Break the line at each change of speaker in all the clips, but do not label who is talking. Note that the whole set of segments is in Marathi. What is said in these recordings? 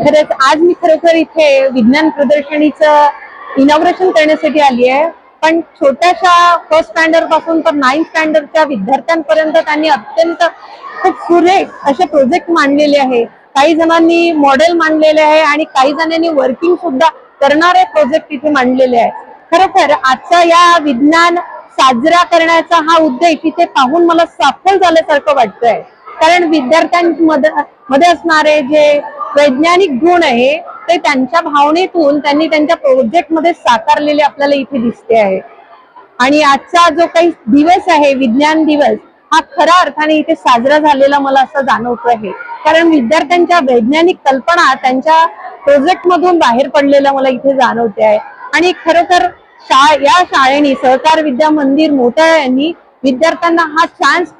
खरंच आज मी खरोखर इथे विज्ञान प्रदर्शनीचं इनॉग्रेशन करण्यासाठी आली आहे. पण छोट्याशा फर्स्ट स्टँडर्ड पासून तर 9th स्टँडर्डच्या विद्यार्थ्यांपर्यंत त्यांनी अत्यंत खूप सुरेख असे प्रोजेक्ट मांडलेले आहे. काही जणांनी मॉडेल मांडलेले आहे आणि काही जणांनी वर्किंग सुद्धा करणारे प्रोजेक्ट इथे मांडलेले आहे. खरोखर आजचा या विज्ञान साजरा करण्याचा हा उद्देश इथे पाहून मला सफल झाल्यासारखं वाटतंय. कारण विद्यार्थ्यांमध्ये असणारे जे वैज्ञानिक गुण आहे ते त्यांच्या भावनेतून त्यांनी त्यांच्या प्रोजेक्ट मध्ये साकारलेले आपल्याला इथे दिसते आहे. आणि आजचा जो काही दिवस आहे विज्ञान दिवस हा खऱ्या अर्थाने इथे साजरा झालेला मला असं जाणवत आहे. कारण विद्यार्थ्यांच्या वैज्ञानिक कल्पना त्यांच्या प्रोजेक्ट मधून बाहेर पडलेलं मला इथे जाणवते आहे. आणि खरोखर या शाळेने सहकार विद्या मंदिर मोताळा यांनी विद्यार्थ्यांना हा चान्स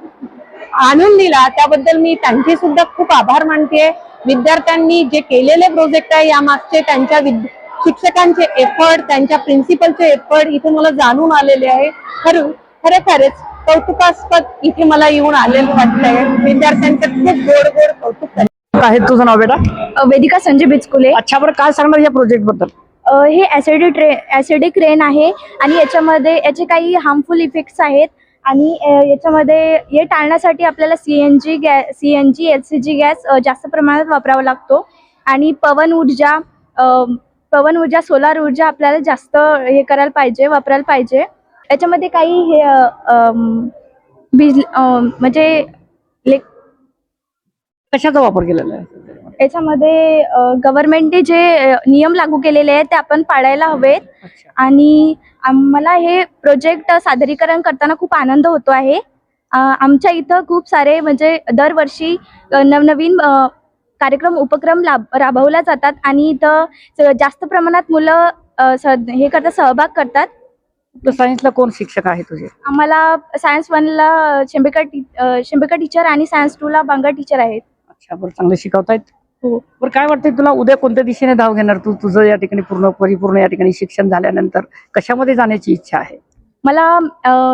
आणून दिला त्याबद्दल मी त्यांचे सुद्धा खूप आभार मानते. विद्यार्थ्यांनी जे केलेले प्रोजेक्ट आहे यामागचे त्यांच्या शिक्षकांचे एफर्ट त्यांच्या प्रिन्सिपलचे एफर्ट इथे मला जाणून आलेले आहे. खरंच कौतुकास्पद इथे मला येऊन आलेलं वाटतंय. विद्यार्थ्यांचे खूप गोड गोड कौतुक
आहे. तुझं नाव बेटा?
वेदिका संजय बिचकुले.
अच्छा, बरं काय सांगणार या प्रोजेक्ट बद्दल?
हे ऍसिडिक रेन आहे आणि याच्यामध्ये याचे काही हार्मफुल इफेक्ट्स आहेत आणि याच्यामध्ये हे टाळण्यासाठी आपल्याला सीएनजी एलसीजी गॅस जास्त प्रमाणात वापरावा लागतो आणि पवन ऊर्जा सोलार ऊर्जा आपल्याला जास्त हे करायला पाहिजे वापरायला पाहिजे. याच्यामध्ये काही हे म्हणजे
कशाचा वापर केलेला आहे?
याच्यामध्ये गव्हर्नमेंटने जे नियम लागू केलेले आहेत ते आपण पाळायला हवेत. आणि मला हे प्रोजेक्ट सादरीकरण करताना खूप आनंद होतो आहे. आमच्या इथं खूप सारे म्हणजे दरवर्षी नवनवीन कार्यक्रम उपक्रम राबवल्या जातात आणि इथं जास्त प्रमाणात मुलं हे करतात सहभाग करतात.
सायन्सला कोण शिक्षक आहे तुझे?
आम्हाला सायन्स 1ला शेंबेकर टीचर आणि सायन्स 2ला बांगर टीचर आहेत.
अच्छा, बरं चांगले शिकवतायत.
हो.
बरं काय वाटतंय तुला उद्या कोणत्या दिशेने धाव घेणार तू? तुझं या ठिकाणी परिपूर्ण या ठिकाणी शिक्षण झाल्यानंतर कशामध्ये जाण्याची इच्छा आहे?
मला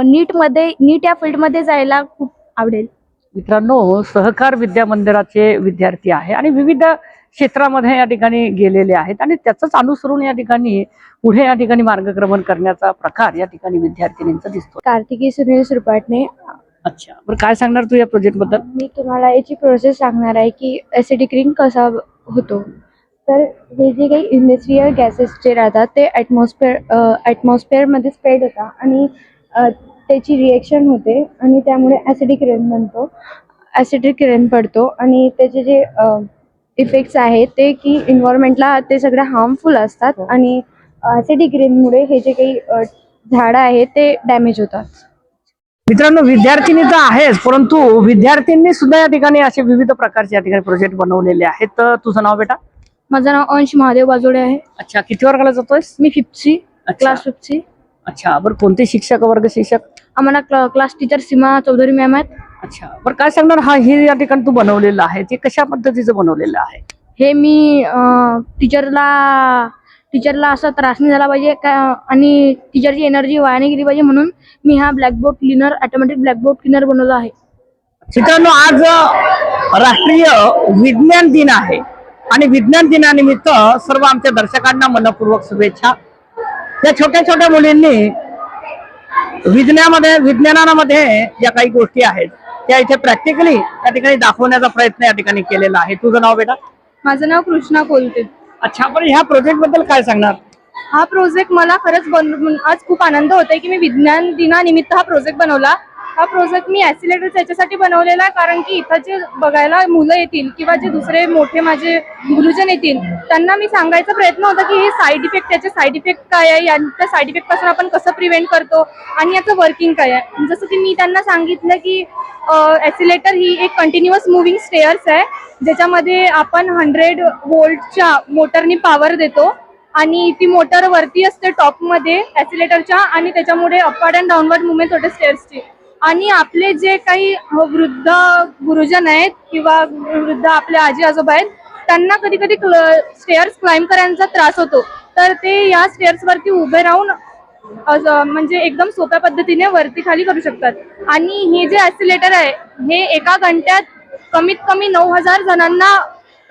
नीट या फील्डमध्ये जायला खूप आवडेल.
मित्रांनो, सहकार विद्या मंदिराचे विद्यार्थी आहे आणि विविध क्षेत्रामध्ये या ठिकाणी गेलेले आहेत आणि त्याचंच अनुसरून या ठिकाणी पुढे या ठिकाणी मार्गक्रमण करण्याचा प्रकार या ठिकाणी विद्यार्थिनींचा दिसतो.
कार्तिकी सुनील सुरपाटणे.
अच्छा, बरं काय सांगणार तू या प्रोजेक्ट बद्दल?
मी तुम्हाला याची प्रोसेस सांगणार आहे की ऍसिडिक रिंग कसा होतो. तर हे जे काही इंडस्ट्रियल गॅसेस जे राहतात ते ॲटमॉस्फिअरमध्ये स्प्रेड होतात आणि त्याची रिएक्शन होते आणि त्यामुळे ॲसिडिक रेन पडतो आणि त्याचे जे इफेक्ट्स आहेत ते की एन्व्हायरमेंटला ते सगळे हार्मफुल असतात आणि ॲसिडिक रेनमुळे हे जे काही झाडं आहेत ते डॅमेज होतात.
मित्रांनो, विद्यार्थिनी तर आहेच परंतु विद्यार्थ्यांनी सुद्धा या ठिकाणी असे विविध प्रकारचे या ठिकाणी प्रोजेक्ट बनवलेले आहेत. तर तुझं नाव बेटा?
माझं नाव अंश महादेव बाजोडे आहे.
अच्छा, किती वर्गाला जातोयस?
मी 5th क्लास 5th.
अच्छा, बरं कोणते शिक्षक वर्ग शिक्षक?
आम्हाला क्लास टीचर सीमा चौधरी मॅम आहेत.
अच्छा, बरं काय सांगणार हे या ठिकाणी तू बनवलेलं आहे ते कशा पद्धतीचं बनवलेलं आहे?
हे मी टीचरला असा त्रास नाही झाला पाहिजे आणि टीचरची एनर्जी वाया नाही गेली पाहिजे म्हणून मी हा ऑटोमॅटिक ब्लॅकबोर्ड क्लीनर बनवला आहे.
मित्रांनो, आज राष्ट्रीय विज्ञान दिन आहे आणि विज्ञान दिनानिमित्त सर्व आमच्या दर्शकांना मनपूर्वक शुभेच्छा. या छोट्या छोट्या मुलींनी विज्ञानामध्ये ज्या काही गोष्टी आहेत त्या इथे प्रॅक्टिकली या ठिकाणी दाखवण्याचा प्रयत्न या ठिकाणी केलेला आहे. तुझं नाव बेटा?
माझं नाव कृष्णा कोलते.
अच्छा, बरं ह्या प्रोजेक्ट बद्दल काय सांगणार?
हा प्रोजेक्ट मला खरंच आज खूप आनंद होतोय की मी विज्ञान दिनानिमित्त हा प्रोजेक्ट बनवला. हा प्रोजेक्ट मी ऍक्सिलेटर याच्यासाठी बनवलेला आहे कारण की इथं जे बघायला मुलं येतील किंवा जे दुसरे मोठे माझे गुरुजन येतील त्यांना मी सांगायचा प्रयत्न होता की हे त्याचे साईड इफेक्ट काय आहे, यांच्या साईड इफेक्ट पासून आपण कसं प्रिव्हेंट करतो आणि याचं वर्किंग काय आहे. जसं की मी त्यांना सांगितलं की ऍक्सिलेटर ही एक कंटिन्युअस मुव्हिंग स्टेअर्स आहे ज्याच्यामध्ये आपण 100 व्होल्टच्या मोटरनी पॉवर देतो आणि ती मोटर वरती असते टॉपमध्ये ऍक्सिलेटरच्या आणि त्याच्यामुळे अपवर्ड अँड डाऊनवर्ड मुवमेंट होते स्टेअर्सची. आणि आपले जे काही वृद्ध गुरुजन आहेत किंवा वृद्ध आपले आजी आजोबा आहेत त्यांना कधी कधी स्टेअर्स क्लाइंब करायचा त्रास होतो तर ते या स्टेअर्स वरती उभे राहून म्हणजे एकदम सोप्या पद्धतीने वरती खाली करू शकतात. आणि हे जे ऍक्सिलेटर आहे हे एका घंट्यात कमीत कमी 9000 जणांना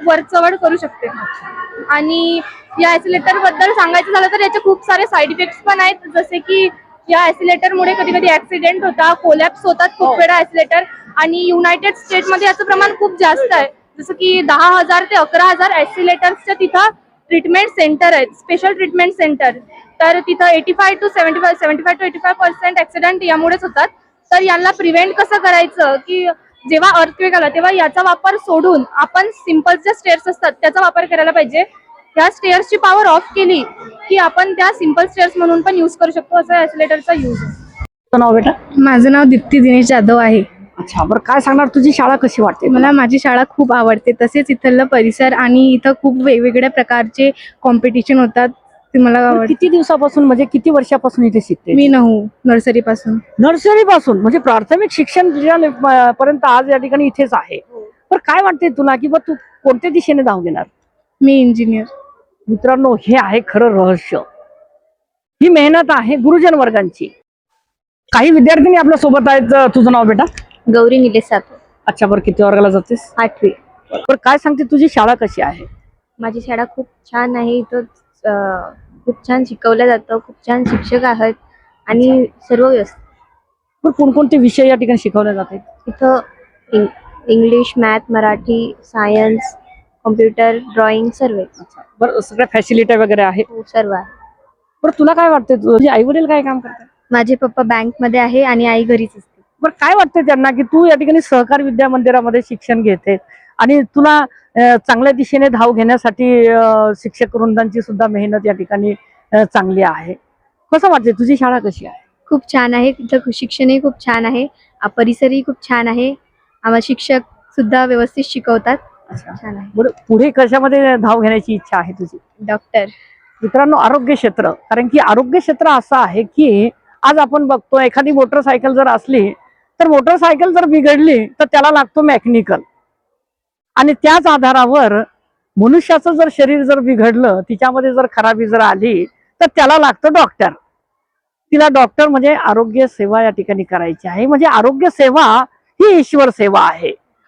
वरचढ करू शकते. आणि या ऍक्सिलेटर बद्दल सांगायचं झालं तर याचे खूप सारे साईड इफेक्ट्स पण आहेत, जसे की या ऍक्सिलेटरमुळे कधी कधी ऍक्सिडेंट होता, कोलॅप्स होतात खूप वेळा ऍक्सिलेटर. आणि युनायटेड स्टेटमध्ये याचं प्रमाण खूप जास्त आहे, जसं की 10,000 ते 11,000 ऍक्सिलेटर्सच्या तिथं ट्रीटमेंट सेंटर आहेत, स्पेशल ट्रीटमेंट सेंटर. तर तिथं 75 to 85% ऍक्सिडेंट यामुळेच होतात. तर यांना प्रिव्हेंट कसं करायचं, की जेव्हा अर्थक्वेक आला तेव्हा याचा वापर सोडून आपण सिम्पल ज्या स्टेअर्स असतात त्याचा वापर करायला पाहिजे. या स्टेअर्सची पॉवर ऑफ केली की आपण त्या सिम्पल स्टेअर्स म्हणून पण यूज करू शकतो, असं ऍक्सिलेटरचा यूज आहे.
तुझं नाव बेटा?
माझं नाव दीप्ती दिनेश जाधव आहे.
अच्छा, बरं काय सांगणार, तुझी शाळा कशी वाटते?
मला माझी शाळा खूप आवडते. तसेच इथलं परिसर आणि इथं खूप वेगवेगळ्या प्रकारचे कॉम्पिटिशन होतात, ते मला
बरं,
आवडते.
किती दिवसापासून म्हणजे किती वर्षापासून इथे शिकते?
मी नर्सरी पासून.
नर्सरी पासून म्हणजे प्राथमिक शिक्षण पर्यंत आज या ठिकाणी इथेच आहे. पण काय वाटते तुला की बा तू कोणत्या दिशेने धाव घेणार?
मी इंजिनियर.
मित्रांनो, हे आहे खरं रहस्य. ही मेहनत आहे गुरुजन वर्गांची. काही विद्यार्थिनी आपल्या सोबत आहेत. तुझं नाव बेटा?
गौरी निलेश सातव,
अच्छा, बरं किती वर्गाला जातेस?
8वी.
बरं काय सांगते, तुझी शाळा कशी आहे?
माझी शाळा खूप छान आहे. इथं खूप छान शिकवलं जातं, खूप छान शिक्षक आहेत आणि सर्व व्यवस्थित.
बरं कोणकोणते विषय या ठिकाणी शिकवले जाते?
इथं English, math, Marathi, science, computer, drawing सर्व
बरं सगळ्या फॅसिलिटी वगैरे आहेत?
सर्व आहे.
बरं तुला काय वाटते, तुझे आई वडील काय काम करतात?
माझे पप्पा बँकमध्ये आहे आणि आई घरीच असते.
बरं काय वाटतं त्यांना की तू या ठिकाणी सहकार विद्या मंदिरामध्ये शिक्षण घेते आणि तुला चांगल्या दिशेने धाव घेण्यासाठी शिक्षक वृंदांची सुद्धा मेहनत या ठिकाणी चांगली आहे. कसं वाटते, तुझी शाळा कशी आहे?
खूप छान आहे. इथं शिक्षणही खूप छान आहे, परिसरही खूप छान आहे. आम्हाला शिक्षक सुद्धा व्यवस्थित शिकवतात. छान आहे.
बरं पुढे कशामध्ये धाव घेण्याची इच्छा आहे तुझी?
डॉक्टर.
मित्रांनो, आरोग्य क्षेत्र, कारण की आरोग्य क्षेत्र असं आहे की आज आपण बघतो एखादी मोटरसायकल जर असली तर मोटरसायकल जर बिघडली तर त्याला लागतो मेकॅनिकल, आणि त्याच आधारावर मनुष्याचं जर शरीर जर बिघडलं, तिच्यामध्ये जर खराबी जर आली तर त्याला लागतो डॉक्टर. तिला डॉक्टर म्हणजे आरोग्य सेवा या ठिकाणी करायची आहे. म्हणजे आरोग्य सेवा ही ईश्वर सेवा आहे.